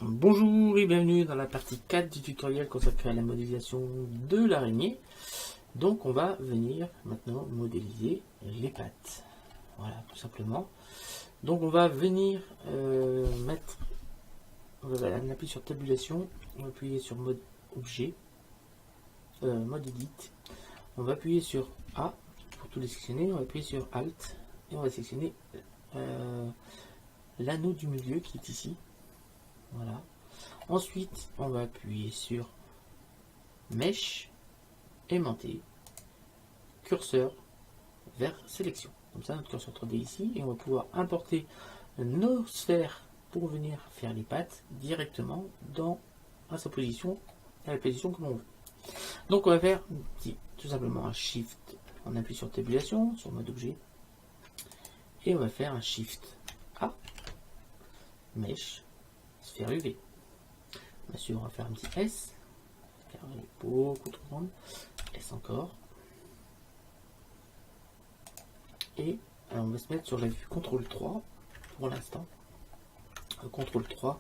Bonjour et bienvenue dans la partie 4 du tutoriel consacré à la modélisation de l'araignée. Donc on va venir maintenant modéliser les pattes. Voilà, tout simplement. Donc on va venir on appuyer sur tabulation, on va appuyer sur mode objet, mode edit. On va appuyer sur A pour tout les sélectionner, on va appuyer sur Alt et on va sélectionner l'anneau du milieu qui est ici. Voilà. Ensuite, on va appuyer sur Mèche, aimanté, curseur vers sélection. Comme ça, notre curseur 3D ici, et on va pouvoir importer nos sphères pour venir faire les pattes directement dans à la position que l'on veut. Donc, on va faire tout simplement un Shift. On appuie sur tabulation, sur mode objet, et on va faire un Shift A, Mèche, sphère UV. Bien sûr, on va faire un petit S, car elle est beaucoup trop grande. S encore. Et on va se mettre sur la vue CTRL 3 pour l'instant. CTRL 3.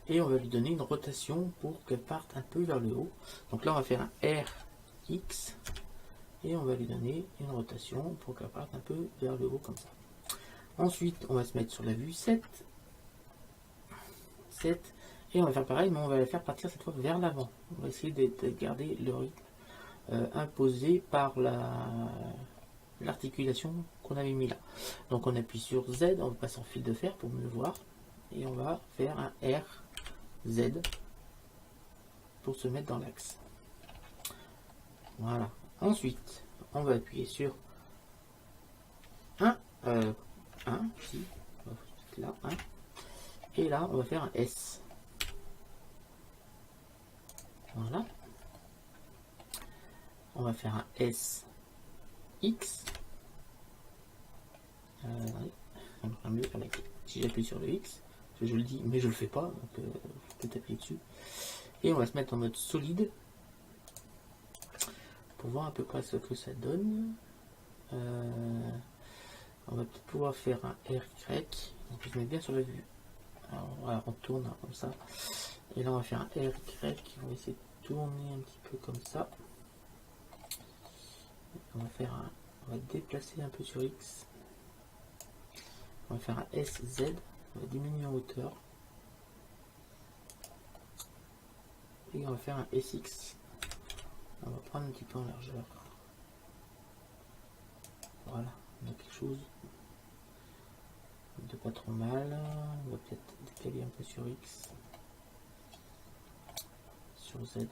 Et on va lui donner une rotation pour qu'elle parte un peu vers le haut. Donc là, on va faire un RX. Et on va lui donner une rotation pour qu'elle parte un peu vers le haut comme ça. Ensuite, on va se mettre sur la vue 7. 7. Et on va faire pareil, mais on va la faire partir cette fois vers l'avant. On va essayer de garder le rythme imposé par l'articulation qu'on avait mis là. Donc on appuie sur Z, on passe en fil de fer pour mieux voir. Et on va faire un RZ pour se mettre dans l'axe. Voilà. Ensuite, on va appuyer sur 1, ici, là, 1. Et là, on va faire un S. Voilà. On va faire un SX. Si j'appuie sur le X, je le dis, mais je le fais pas, donc je peux appuyer dessus. Et on va se mettre en mode solide pour voir à peu près ce que ça donne. On va peut-être pouvoir faire un RY. Donc je mets bien sur la vue. Alors voilà, on tourne comme ça. Et là on va faire un RY. On va essayer de tourner un petit peu comme ça. On va déplacer un peu sur X. On va faire un SZ. On va diminuer en hauteur. Et on va faire un SX. On va prendre un petit peu en largeur. Voilà, on a quelque chose de pas trop mal. On va peut-être décaler un peu sur X. Sur Z.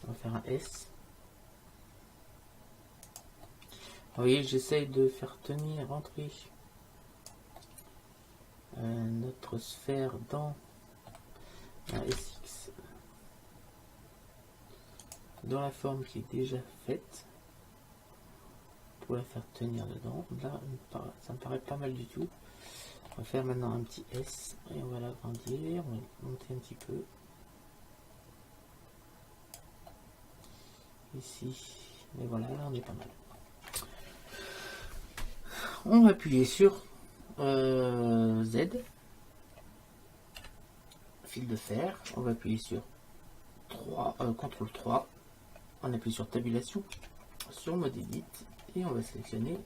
On va faire un S. Vous voyez, j'essaye de faire rentrer notre sphère dans un SX, dans la forme qui est déjà faite, pour la faire tenir dedans. Là, ça me paraît pas mal du tout. On va faire maintenant un petit S et on va l'agrandir, on va monter un petit peu. Ici, mais voilà, là on est pas mal. On va appuyer sur Z, fil de fer, on va appuyer sur CTRL 3, on appuie sur tabulation, sur mode edit, et on va sélectionner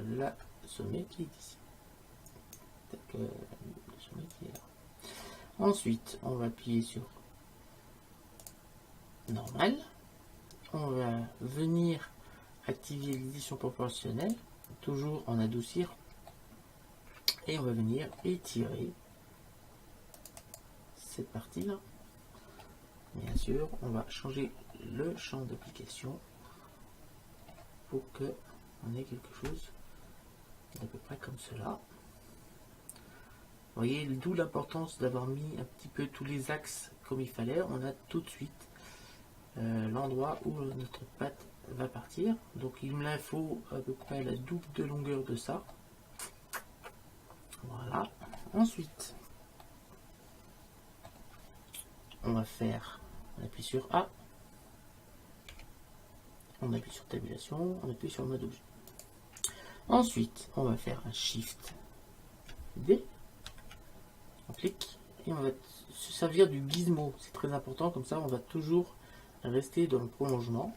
la sommet qui est ici. Le sommet qui est là. Ensuite, on va appuyer sur normal, on va venir activer l'édition proportionnelle, toujours en adoucir, et on va venir étirer cette partie là. Bien sûr, on va changer le champ d'application pour que on ait quelque chose d'à peu près comme cela. Vous voyez, d'où l'importance d'avoir mis un petit peu tous les axes comme il fallait. On a tout de suite l'endroit où notre patte va partir. Donc il me faut à peu près la double de longueur de ça. Voilà. Ensuite, on va faire, on appuie sur A, on appuie sur tabulation, on appuie sur mode objet. Ensuite, on va faire un Shift D, clic, et on va se servir du gizmo. C'est très important, comme ça on va toujours rester dans le prolongement.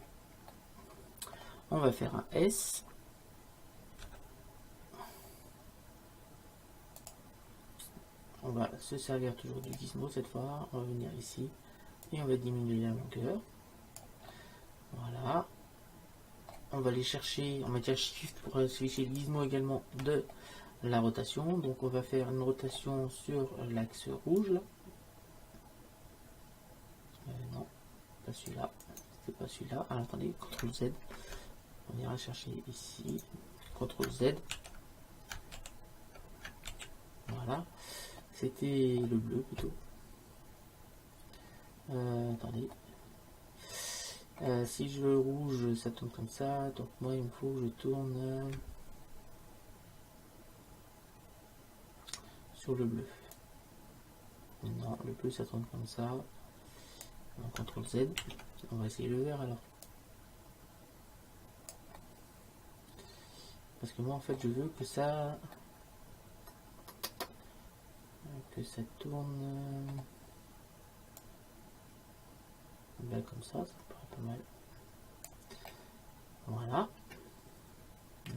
On va faire un S. On va se servir toujours du gizmo cette fois. On va venir ici et on va diminuer la longueur. Voilà. On va aller chercher, on va dire Shift pour switcher le gizmo également de la rotation. Donc on va faire une rotation sur l'axe rouge là. Non, pas celui-là. C'est pas celui-là. Ah, attendez, CTRL Z. On ira chercher ici. CTRL Z. Voilà. C'était le bleu plutôt. Attendez. Si je veux le rouge, ça tourne comme ça. Donc moi, il me faut que je tourne sur le bleu. Non, le bleu, ça tourne comme ça. On CTRL Z. On va essayer le vert alors. Parce que moi, en fait, je veux que ça tourne ben, comme ça paraît pas mal. Voilà.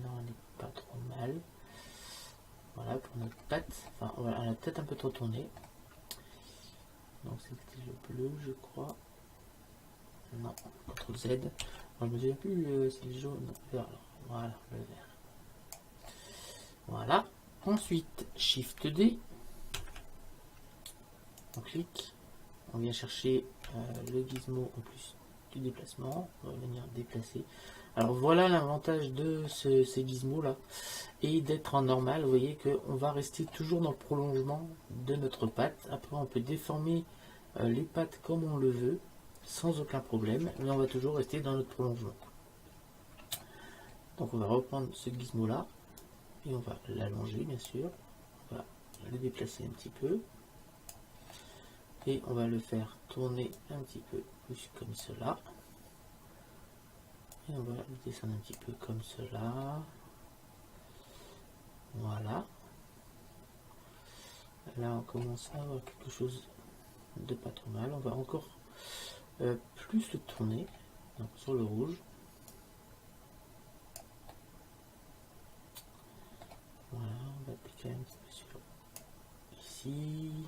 Non, on n'est pas trop mal. Voilà pour notre patte. Enfin, voilà, elle a peut-être un peu trop tourné. Donc c'était le bleu, je crois. Non, CTRL Z. Moi, je me souviens plus si le jaune, vert. Alors, voilà, le vert. Voilà. Ensuite, Shift D. On clique. On vient chercher le gizmo en plus du déplacement. On va venir déplacer. Alors voilà l'avantage de ces gizmos là. Et d'être en normal, vous voyez qu'on va rester toujours dans le prolongement de notre patte. Après on peut déformer les pattes comme on le veut, sans aucun problème. Mais on va toujours rester dans notre prolongement. Donc on va reprendre ce gizmo là. Et on va l'allonger bien sûr. On va le déplacer un petit peu. Et on va le faire tourner un petit peu plus comme cela. Et on va le descendre un petit peu comme cela. Voilà. Là on commence à avoir quelque chose de pas trop mal. On va encore plus le tourner. Donc sur le rouge. Voilà, on va appliquer un petit peu sur ici.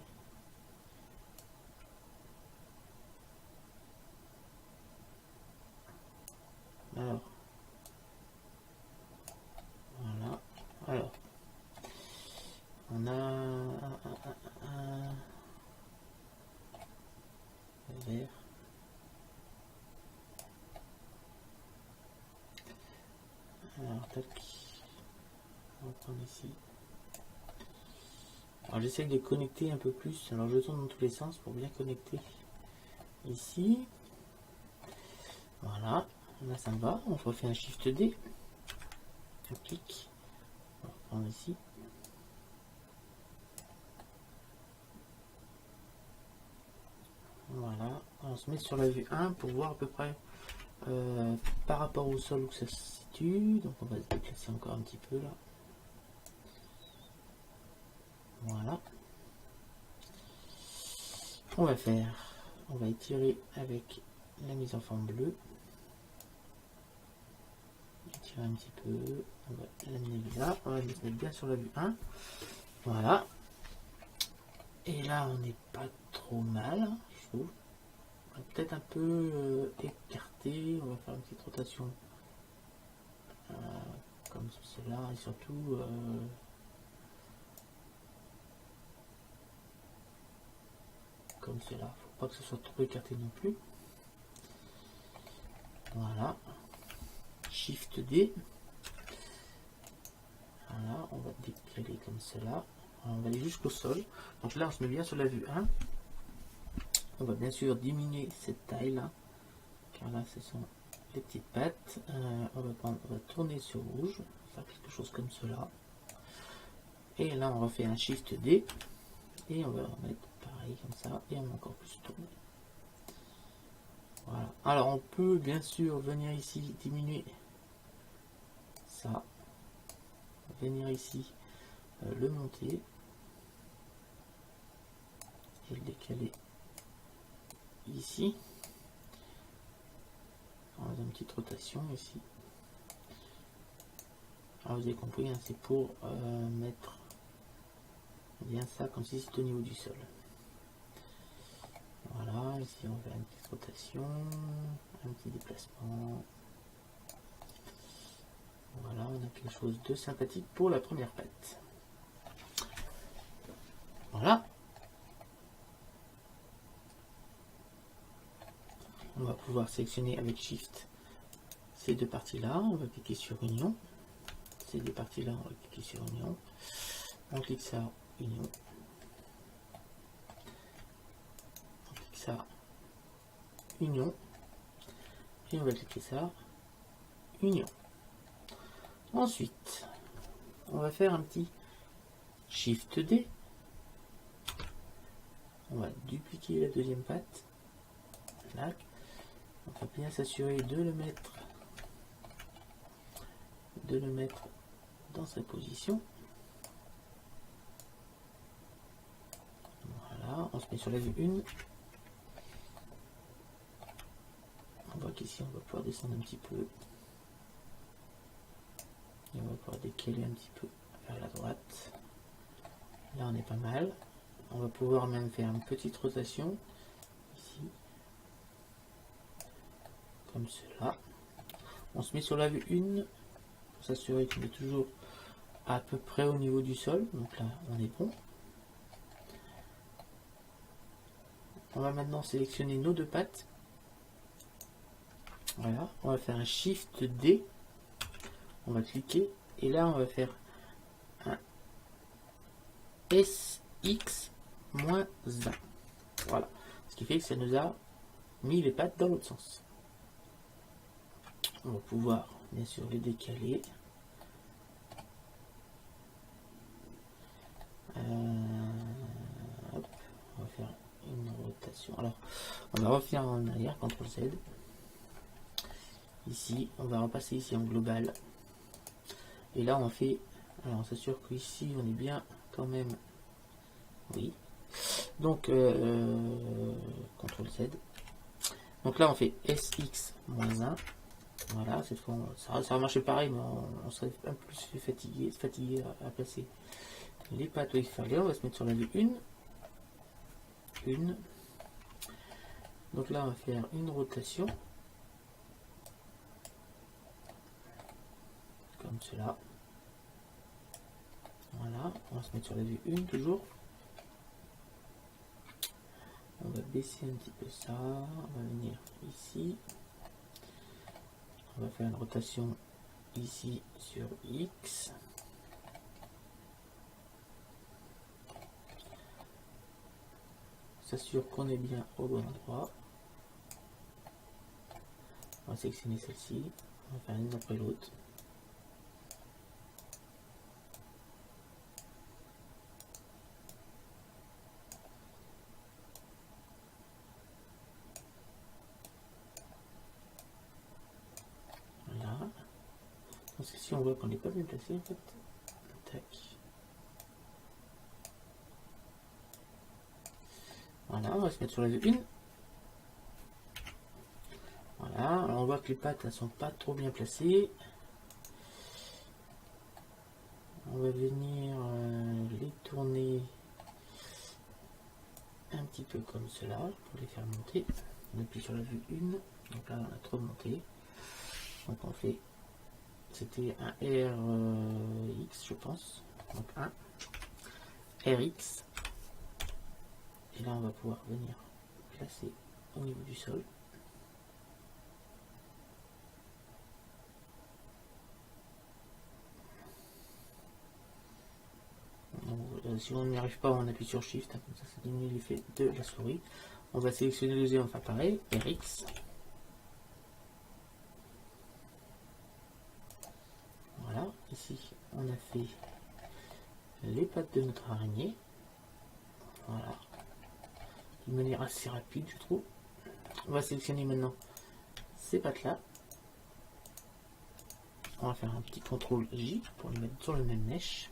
Alors, voilà. Alors, on a un vert. Alors, tac. On va prendre ici. Alors, j'essaie de connecter un peu plus. Alors, je tourne dans tous les sens pour bien connecter ici. Voilà. Là, ça me va. On refait un Shift D. On clique. On va reprendre ici. Voilà. On se met sur la vue 1 pour voir à peu près par rapport au sol où ça se situe. Donc, on va se déplacer encore un petit peu là. Voilà. On va étirer avec la mise en forme bleue. Étirer un petit peu. On va l'amener là. On va le mettre bien sur la vue 1. Voilà. Et là, on n'est pas trop mal, je trouve. On va peut-être un peu écarter. On va faire une petite rotation comme cela. Et surtout... comme cela, faut pas que ce soit trop écarté non plus. Voilà, Shift D. Voilà, on va décaler comme cela. On va aller jusqu'au sol. Donc là, on se met bien sur la vue 1. On va bien sûr diminuer cette taille là, car là, ce sont les petites pattes. On va tourner sur rouge, faire quelque chose comme cela. Et là, on refait un Shift D. Et on va remettre pareil comme ça. Et on va encore plus tourner. Voilà. Alors, on peut bien sûr venir ici, diminuer ça. Venir ici, le monter. et le décaler ici. On a une petite rotation ici. Alors vous avez compris, hein, c'est pour mettre bien ça comme si c'était au niveau du sol. Voilà, ici on fait une petite rotation, un petit déplacement. Voilà, on a quelque chose de sympathique pour la première patte. Voilà. On va pouvoir sélectionner avec Shift ces deux parties-là. On va cliquer sur Union. Ces deux parties-là, on va cliquer sur Union. On clique ça, Union. On clique ça, Union. Et on va cliquer ça, Union. Ensuite, on va faire un petit Shift D. On va dupliquer la deuxième patte. Là. On va bien s'assurer de le mettre dans sa position. Voilà, on se met sur la vue 1. On voit qu'ici on va pouvoir descendre un petit peu. Et on va pouvoir décaler un petit peu vers la droite. Là on est pas mal. On va pouvoir même faire une petite rotation ici. Comme cela. On se met sur la vue 1 pour s'assurer qu'on est toujours à peu près au niveau du sol. Donc là on est bon. On va maintenant sélectionner nos deux pattes. Voilà, on va faire un Shift D. On va cliquer et là on va faire un SX-1. Voilà, ce qui fait que ça nous a mis les pattes dans l'autre sens. On va pouvoir bien sûr les décaler. Hop, on va faire une rotation. Alors, on va refaire en arrière, CTRL Z. Ici, on va repasser ici en global. Et là, on fait. Alors, on s'assure qu'ici, on est bien quand même. Oui. Donc, CTRL Z. Donc là, on fait SX-1. Voilà, cette fois, ça va marcher pareil, mais on serait un peu plus fatigué à placer les pattes où il fallait. On va se mettre sur la vue 1. Donc là, on va faire une rotation. Comme cela. Voilà, on va se mettre sur la vue 1 toujours. On va baisser un petit peu ça. On va venir ici. On va faire une rotation ici sur X. S'assure qu'on est bien au bon endroit. On va sélectionner celle-ci. On va faire l'une après l'autre. Voilà. Parce que si on voit qu'on n'est pas bien placé, en fait, tac. Voilà, on va se mettre sur la vue 1. Voilà, alors on voit que les pattes ne sont pas trop bien placées. On va venir les tourner un petit peu comme cela pour les faire monter. On appuie sur la vue 1. Donc là, on a trop monté. Donc on fait, c'était un RX, je pense. Donc un RX. Et là, on va pouvoir venir placer au niveau du sol. Donc, si on n'y arrive pas, on appuie sur Shift, comme ça diminue l'effet de la souris. On va sélectionner le deuxième, enfin pareil, RX. Voilà, ici on a fait les pattes de notre araignée. Voilà, d'une manière assez rapide, je trouve. On va sélectionner maintenant ces pattes là. On va faire un petit CTRL J pour les mettre sur le même mèche.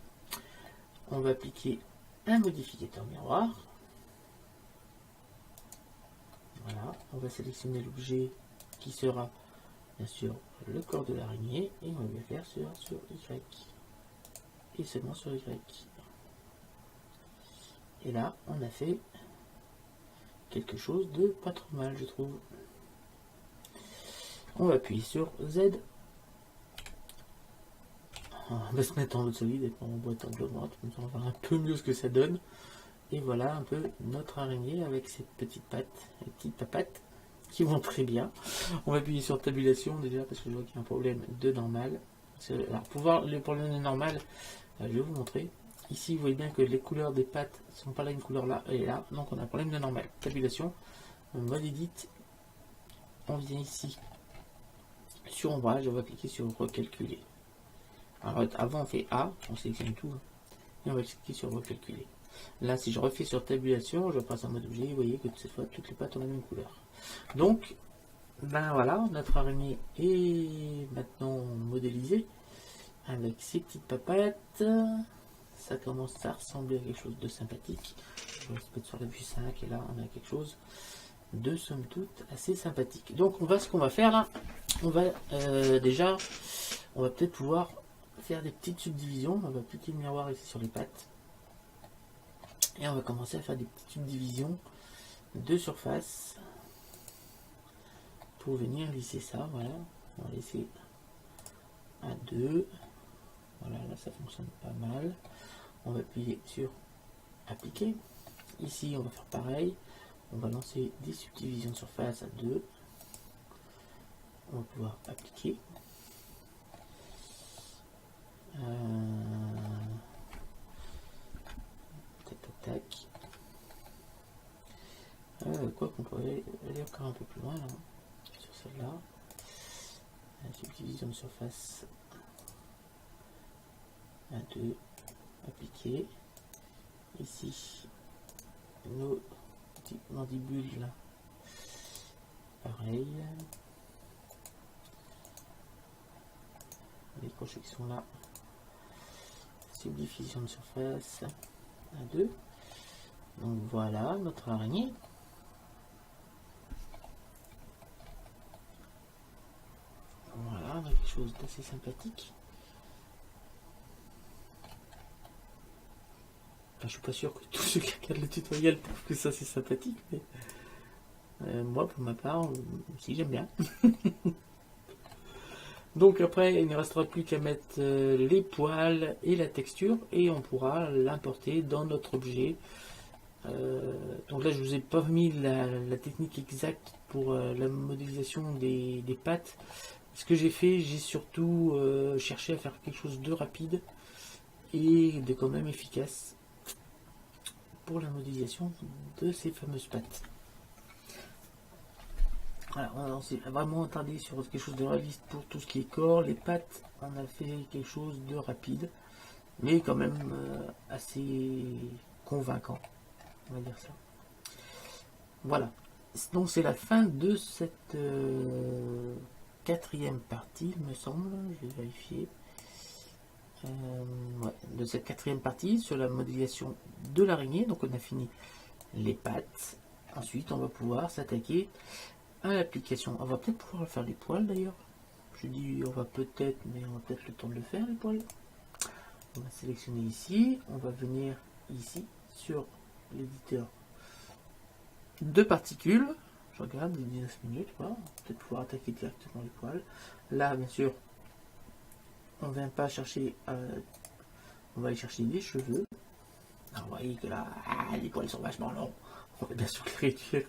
On va appliquer un modificateur miroir. Voilà, on va sélectionner l'objet qui sera bien sûr le corps de l'araignée et on va le faire sur Y et seulement sur Y. Et là, on a fait quelque chose de pas trop mal, je trouve. On va appuyer sur Z. On va se mettre en mode solide et prendre en boîte en droite, comme ça on va voir un peu mieux ce que ça donne. Et voilà un peu notre araignée avec ses petites pattes, les petites papates qui vont très bien. On va appuyer sur tabulation déjà parce que je vois qu'il y a un problème de normal. Alors pour voir le problème de normal, je vais vous montrer. Ici vous voyez bien que les couleurs des pattes ne sont pas la même couleur là et là, donc on a un problème de normal. Tabulation, mode edit, on vient ici sur ombrage, on va cliquer sur recalculer. Alors avant on fait A, on sélectionne tout et on va cliquer sur recalculer. Là, si je refais sur tabulation, je passe en mode objet, vous voyez que cette fois, toutes les pattes ont la même couleur. Donc, ben voilà, notre araignée est maintenant modélisée avec ses petites papates. Ça commence à ressembler à quelque chose de sympathique. Je vais se mettre sur la vue 5 et là, on a quelque chose de somme toute assez sympathique. Donc, ce qu'on va faire là, on va déjà, on va peut-être pouvoir faire des petites subdivisions. On va appliquer le miroir ici sur les pattes. Et on va commencer à faire des petites subdivisions de surface pour venir lisser ça. Voilà, on va laisser à 2. Voilà, là ça fonctionne pas mal. On va appuyer sur appliquer. Ici, on va faire pareil. On va lancer des subdivisions de surface à 2. On va pouvoir appliquer. Tac. Quoi qu'on pourrait aller encore un peu plus loin là, sur celle-là. Subdivision de surface à 2, appliquer. Ici, nos petites mandibules là, pareil. Les crochets qui sont là, subdivision de surface à 2. Donc voilà notre araignée. Voilà, on a quelque chose d'assez sympathique. Enfin, je suis pas sûr que tous ceux qui regardent le tutoriel trouvent que ça c'est sympathique, mais moi pour ma part, si j'aime bien. Donc après, il ne restera plus qu'à mettre les poils et la texture et on pourra l'importer dans notre objet. Donc là, je vous ai pas mis la technique exacte pour la modélisation des pattes. Ce que j'ai fait, j'ai surtout cherché à faire quelque chose de rapide et de quand même efficace pour la modélisation de ces fameuses pattes. Alors, on s'est vraiment attardé sur quelque chose de réaliste pour tout ce qui est corps. Les pattes, on a fait quelque chose de rapide, mais quand même assez convaincant, on va dire ça. Voilà. Donc c'est la fin de cette quatrième partie, il me semble. Je vais vérifier. Ouais, de cette quatrième partie sur la modélisation de l'araignée. Donc on a fini les pattes. Ensuite, on va pouvoir s'attaquer à l'application. On va peut-être pouvoir faire les poils d'ailleurs. Je dis on va peut-être, mais on va peut-être le temps de le faire les poils. On va sélectionner ici. On va venir ici sur l'éditeur de particules. Je regarde les 19 minutes. Voilà. Peut-être pouvoir attaquer directement les poils. Là, bien sûr, on vient pas chercher. On va aller chercher des cheveux. Alors, vous voyez que là, les poils sont vachement longs. On va bien sûr les réduire.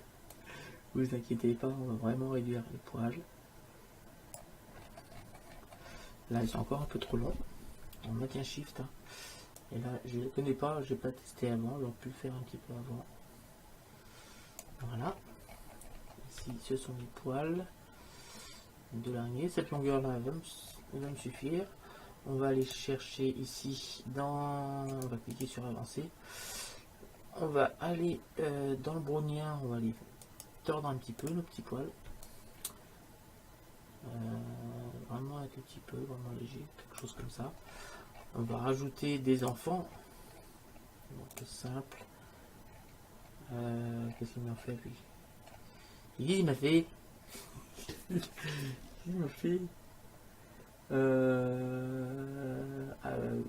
Vous inquiétez pas, on va vraiment réduire les poils. Là, ils sont encore un peu trop longs. On maintient Shift. Hein. Et là, je ne les connais pas, je n'ai pas testé avant. J'aurais pu le faire un petit peu avant. Voilà. Ici, ce sont les poils de l'araignée. Cette longueur-là va me suffire. On va aller chercher ici dans... On va cliquer sur avancer. On va aller dans le brownien. On va aller tordre un petit peu nos petits poils. Vraiment un tout petit peu, vraiment léger, quelque chose comme ça. On va rajouter des enfants. Donc simple. Qu'est-ce qu'il en fait lui? Il m'a fait... il m'a fait...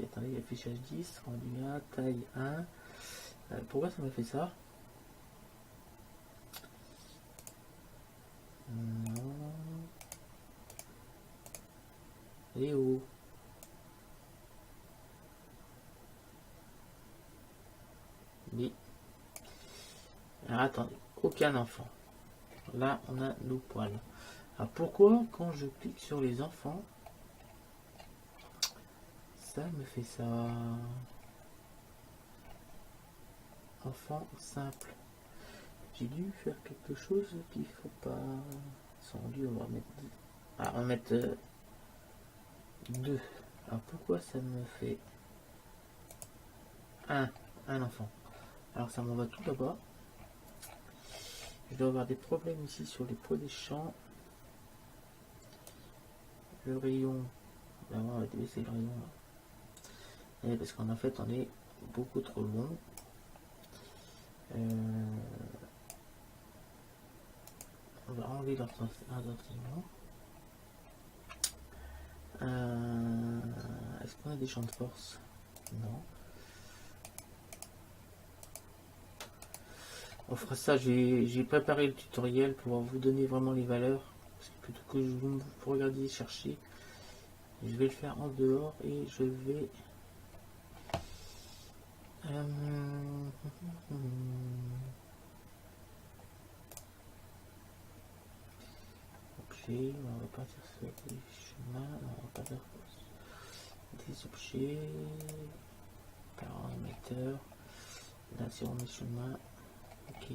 attendez, affichage 10, rendu 1, taille 1. Pourquoi ça m'a fait ça? Non. Et où? Oui. Alors attendez, aucun enfant. Là, on a nos poils. Alors pourquoi quand je clique sur les enfants, ça me fait ça? Enfant simple. J'ai dû faire quelque chose qu'il faut pas. Sans dû, on va mettre 10. Ah, on va mettre 2. Alors pourquoi ça me fait un enfant? Alors ça m'en va tout là-bas. Je dois avoir des problèmes ici sur les poids des champs. Le rayon. Là, on va baisser le rayon là. Et parce qu'en fait on est beaucoup trop long. On va enlever l'entraînement. Est-ce qu'on a des champs de force? Non. On fera ça, j'ai préparé le tutoriel pour vous donner vraiment les valeurs. Parce que plutôt que vous regardiez chercher, je vais le faire en dehors et je vais... Objet, on va partir sur des chemins, on va partir des objets, paramètres, là c'est on met chemin, ok.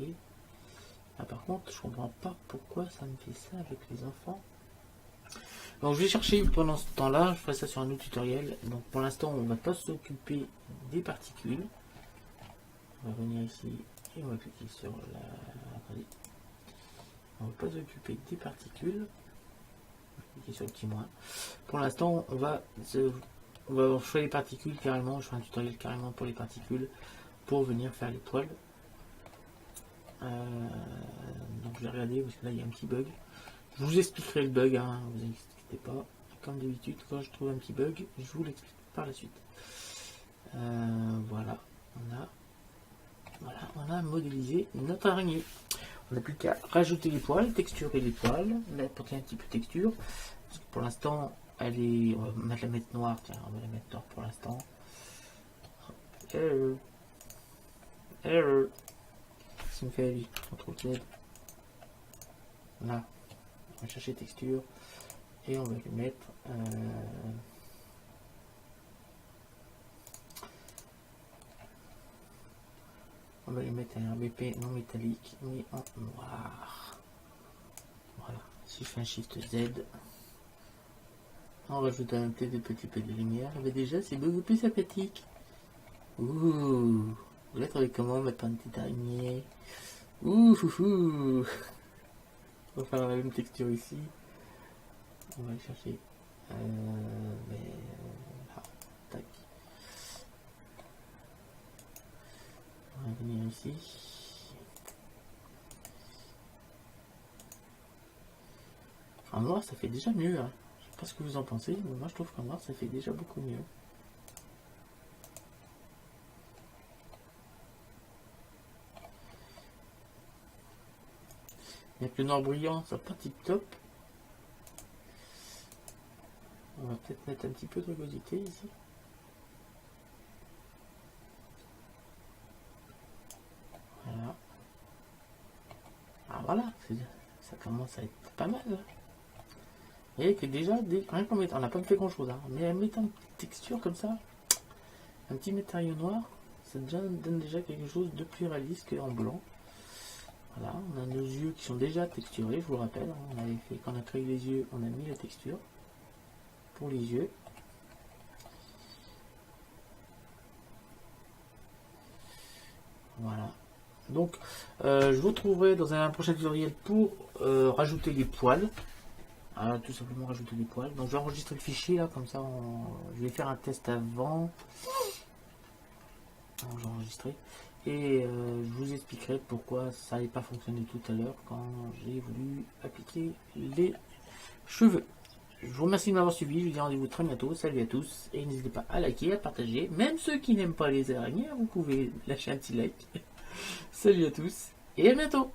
Ah, par contre, je comprends pas pourquoi ça me fait ça avec les enfants. Donc je vais chercher pendant ce temps-là, je ferai ça sur un autre tutoriel. Donc pour l'instant, on va pas s'occuper des particules. On va venir ici et on va cliquer sur la... Attendez. On va pas s'occuper des particules. On va cliquer sur le petit moins. Pour l'instant, on va faire les particules carrément. Je ferai un tutoriel carrément pour les particules pour venir faire les poils. Donc je vais regarder parce que là il y a un petit bug. Je vous expliquerai le bug, hein, vous inquiétez pas. Comme d'habitude, quand je trouve un petit bug, je vous l'explique par la suite. Voilà, on a modélisé notre araignée. On n'a plus qu'à rajouter les poils, texturer les poils, apporter un petit peu de texture. Parce que pour l'instant, elle est. On va la mettre noire, tiens, on va la mettre noire pour l'instant. Error. Ça me fait la vie. CTRL Z. Là, on va chercher texture et on va lui mettre. On va lui mettre un RBP non métallique mais en noir. Voilà. Si je fais un Shift Z, on rajoute un petit peu de lumière. Mais déjà, c'est beaucoup plus sympathique. Ouh, vous voulez trouver comment mettre un petit araignée? Ouh, foufou. On va faire la même texture ici. On va aller chercher. Là, tac. On va venir ici. En noir, ça fait déjà mieux. Hein. Je sais pas ce que vous en pensez, mais moi je trouve qu'en noir, ça fait déjà beaucoup mieux. Avec le noir brillant, ça pas tip top. On va peut-être mettre un petit peu de rugosité ici. Voilà. Ah voilà, ça commence à être pas mal. Hein. Vous voyez que déjà, rien qu'en mettant, on n'a pas fait grand chose, hein, mais en mettant une petite texture comme ça, un petit matériau noir, ça donne déjà quelque chose de plus réaliste qu'en blanc. Voilà, on a nos yeux qui sont déjà texturés, je vous le rappelle. On avait fait, quand on a créé les yeux, on a mis la texture pour les yeux. Voilà. Donc, je vous retrouverai dans un prochain tutoriel pour rajouter les poils. Alors, tout simplement rajouter les poils. Donc, je vais enregistrer le fichier là, comme ça, je vais faire un test avant. Donc, j'ai enregistré. Et je vous expliquerai pourquoi ça n'avait pas fonctionné tout à l'heure quand j'ai voulu appliquer les cheveux. Je vous remercie de m'avoir suivi, je vous dis rendez-vous très bientôt, salut à tous, et n'hésitez pas à liker, à partager, même ceux qui n'aiment pas les araignées, vous pouvez lâcher un petit like. Salut à tous, et à bientôt.